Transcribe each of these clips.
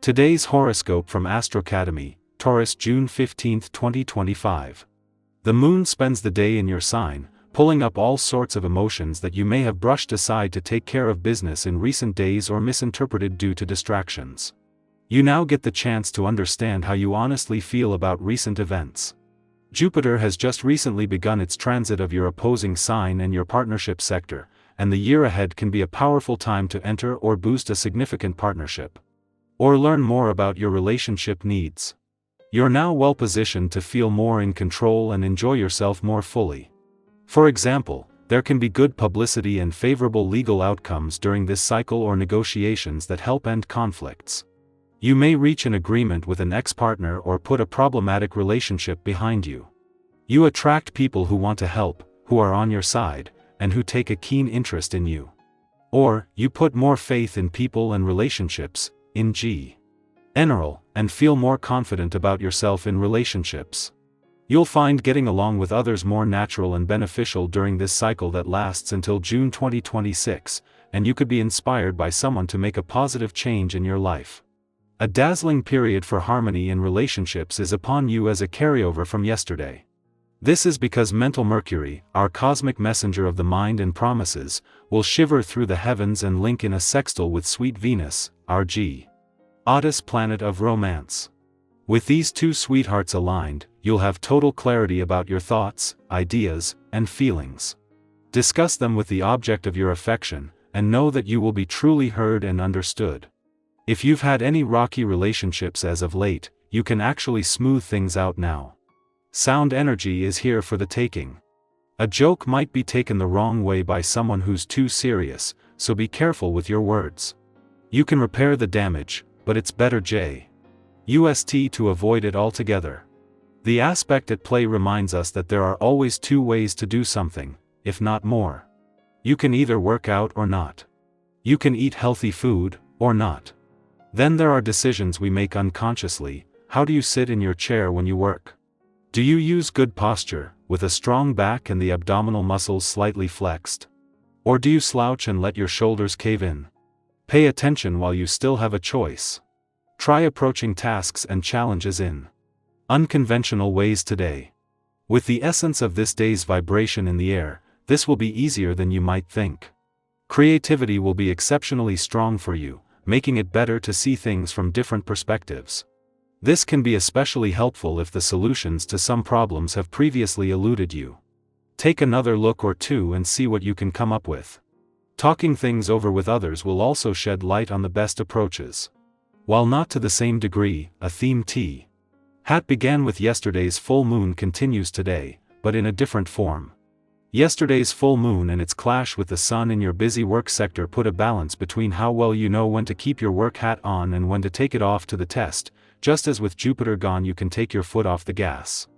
Today's horoscope from Astrocademy, Taurus, June 15, 2025. The moon spends the day in your sign, pulling up all sorts of emotions that you may have brushed aside to take care of business in recent days or misinterpreted due to distractions. You now get the chance to understand how you honestly feel about recent events. Jupiter has just recently begun its transit of your opposing sign and your partnership sector, and the year ahead can be a powerful time to enter or boost a significant partnership, or learn more about your relationship needs. You're now well positioned to feel more in control and enjoy yourself more fully. For example, there can be good publicity and favorable legal outcomes during this cycle or negotiations that help end conflicts. You may reach an agreement with an ex-partner or put a problematic relationship behind you. You attract people who want to help, who are on your side, and who take a keen interest in you. Or, you put more faith in people and relationships, in general, and feel more confident about yourself in relationships. You'll find getting along with others more natural and beneficial during this cycle that lasts until June 2026, and you could be inspired by someone to make a positive change in your life. A dazzling period for harmony in relationships is upon you as a carryover from yesterday. This is because mental Mercury, our cosmic messenger of the mind and promises, will shiver through the heavens and link in a sextile with sweet Venus, our goddess planet of romance. With these two sweethearts aligned, you'll have total clarity about your thoughts, ideas, and feelings. Discuss them with the object of your affection, and know that you will be truly heard and understood. If you've had any rocky relationships as of late, you can actually smooth things out now. Sound energy is here for the taking. A joke might be taken the wrong way by someone who's too serious, so be careful with your words. You can repair the damage, but it's better just to avoid it altogether. The aspect at play reminds us that there are always two ways to do something, if not more. You can either work out or not. You can eat healthy food, or not. Then there are decisions we make unconsciously. How do you sit in your chair when you work? Do you use good posture, with a strong back and the abdominal muscles slightly flexed? Or do you slouch and let your shoulders cave in? Pay attention while you still have a choice. Try approaching tasks and challenges in unconventional ways today. With the essence of this day's vibration in the air, this will be easier than you might think. Creativity will be exceptionally strong for you, making it better to see things from different perspectives. This can be especially helpful if the solutions to some problems have previously eluded you. Take another look or two and see what you can come up with. Talking things over with others will also shed light on the best approaches. While not to the same degree, a theme hat began with yesterday's full moon continues today, but in a different form. Yesterday's full moon and its clash with the sun in your busy work sector put a balance between how well you know when to keep your work hat on and when to take it off to the test. Just as with Jupiter gone, you can take your foot off the gas.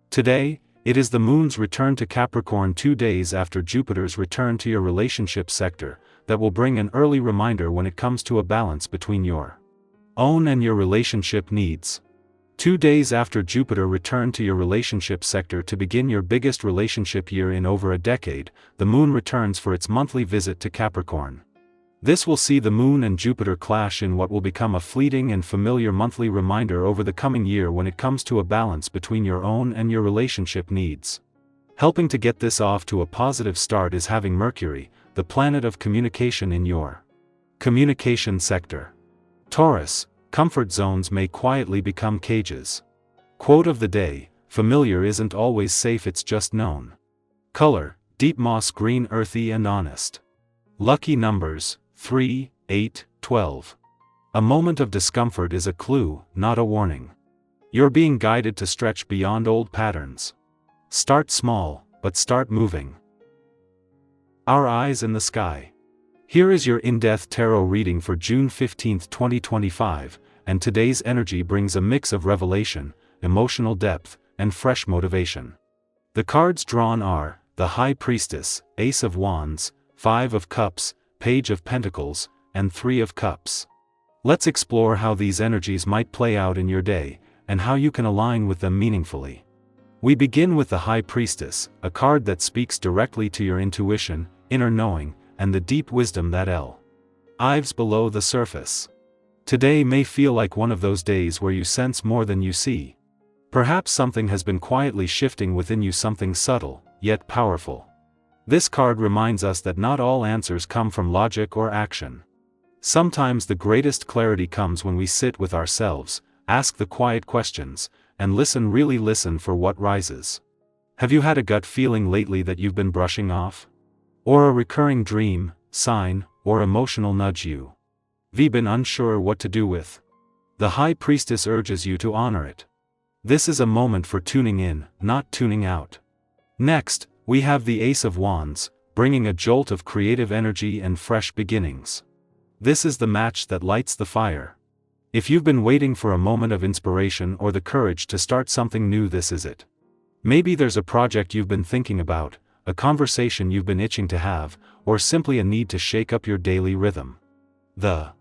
Today, it is the moon's return to Capricorn 2 days after Jupiter's return to your relationship sector, that will bring an early reminder when it comes to a balance between your own and your relationship needs. 2 days after Jupiter returned to your relationship sector to begin your biggest relationship year in over a decade, the moon returns for its monthly visit to Capricorn. This will see the moon and Jupiter clash in what will become a fleeting and familiar monthly reminder over the coming year when it comes to a balance between your own and your relationship needs. Helping to get this off to a positive start is having Mercury, the planet of communication, in your communication sector. Taurus, comfort zones may quietly become cages. Quote of the day: familiar isn't always safe, it's just known. Color: deep moss green, earthy and honest. Lucky numbers: 3, 8, 12. A moment of discomfort is a clue, not a warning. You're being guided to stretch beyond old patterns. Start small, but start moving. Our eyes in the sky. Here is your in-depth tarot reading for June 15, 2025, and today's energy brings a mix of revelation, emotional depth, and fresh motivation. The cards drawn are the High Priestess, Ace of Wands, 5 of Cups, Page of Pentacles, and 3 of Cups. Let's explore how these energies might play out in your day, and how you can align with them meaningfully. We begin with the High Priestess, a card that speaks directly to your intuition, inner knowing, and the deep wisdom that lives below the surface. Today may feel like one of those days where you sense more than you see. Perhaps something has been quietly shifting within you, something subtle, yet powerful. This card reminds us that not all answers come from logic or action. Sometimes the greatest clarity comes when we sit with ourselves, ask the quiet questions, and really listen for what rises. Have you had a gut feeling lately that you've been brushing off? Or a recurring dream, sign, or emotional nudge you've been unsure what to do with? The High Priestess urges you to honor it. This is a moment for tuning in, not tuning out. Next, we have the Ace of Wands, bringing a jolt of creative energy and fresh beginnings. This is the match that lights the fire. If you've been waiting for a moment of inspiration or the courage to start something new, this is it. Maybe there's a project you've been thinking about, a conversation you've been itching to have, or simply a need to shake up your daily rhythm. The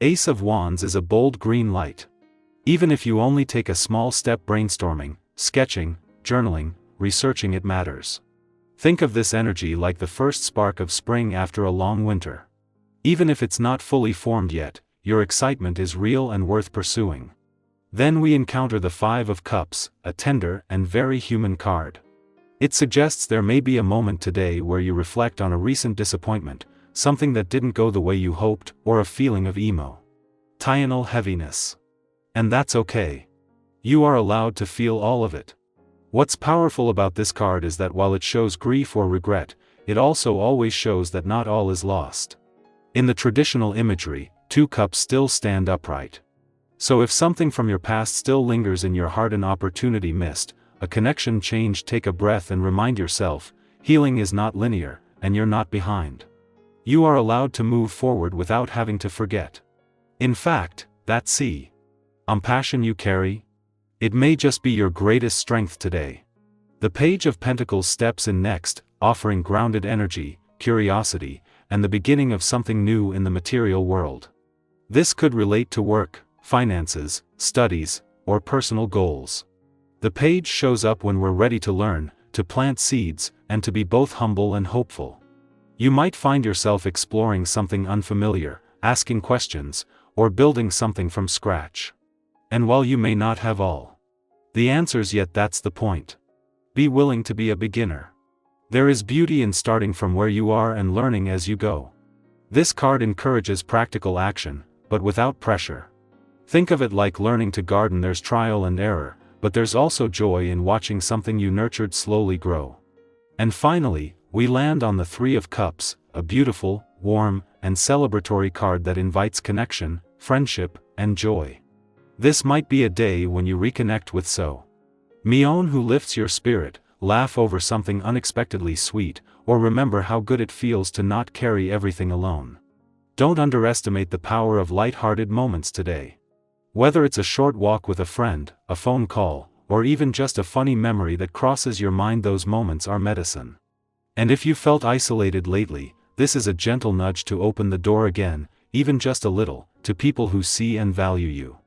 Ace of Wands is a bold green light. Even if you only take a small step, brainstorming, sketching, journaling, researching, it matters. Think of this energy like the first spark of spring after a long winter. Even if it's not fully formed yet, your excitement is real and worth pursuing. Then we encounter the Five of Cups, a tender and very human card. It suggests there may be a moment today where you reflect on a recent disappointment, something that didn't go the way you hoped, or a feeling of emotional heaviness. And that's okay. You are allowed to feel all of it. What's powerful about this card is that while it shows grief or regret, it also always shows that not all is lost. In the traditional imagery, two cups still stand upright. So if something from your past still lingers in your heart, an opportunity missed, a connection changed, take a breath and remind yourself, healing is not linear, and you're not behind. You are allowed to move forward without having to forget. In fact, that passion you carry, it may just be your greatest strength today. The Page of Pentacles steps in next, offering grounded energy, curiosity, and the beginning of something new in the material world. This could relate to work, finances, studies, or personal goals. The page shows up when we're ready to learn, to plant seeds, and to be both humble and hopeful. You might find yourself exploring something unfamiliar, asking questions, or building something from scratch. And while you may not have all the answers yet, that's the point. Be willing to be a beginner. There is beauty in starting from where you are and learning as you go. This card encourages practical action, but without pressure. Think of it like learning to garden. There's trial and error, but there's also joy in watching something you nurtured slowly grow. And finally, we land on the Three of Cups, a beautiful, warm, and celebratory card that invites connection, friendship, and joy. This might be a day when you reconnect with someone who lifts your spirit, laugh over something unexpectedly sweet, or remember how good it feels to not carry everything alone. Don't underestimate the power of light-hearted moments today. Whether it's a short walk with a friend, a phone call, or even just a funny memory that crosses your mind, those moments are medicine. And if you felt isolated lately, this is a gentle nudge to open the door again, even just a little, to people who see and value you.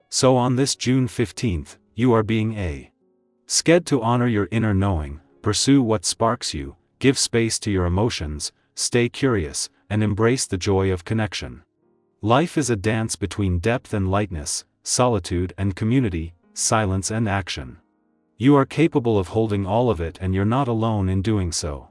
So on this June 15th, you are being asked to honor your inner knowing, pursue what sparks you, give space to your emotions, stay curious, and embrace the joy of connection. Life is a dance between depth and lightness, solitude and community, silence and action. You are capable of holding all of it, and you're not alone in doing so.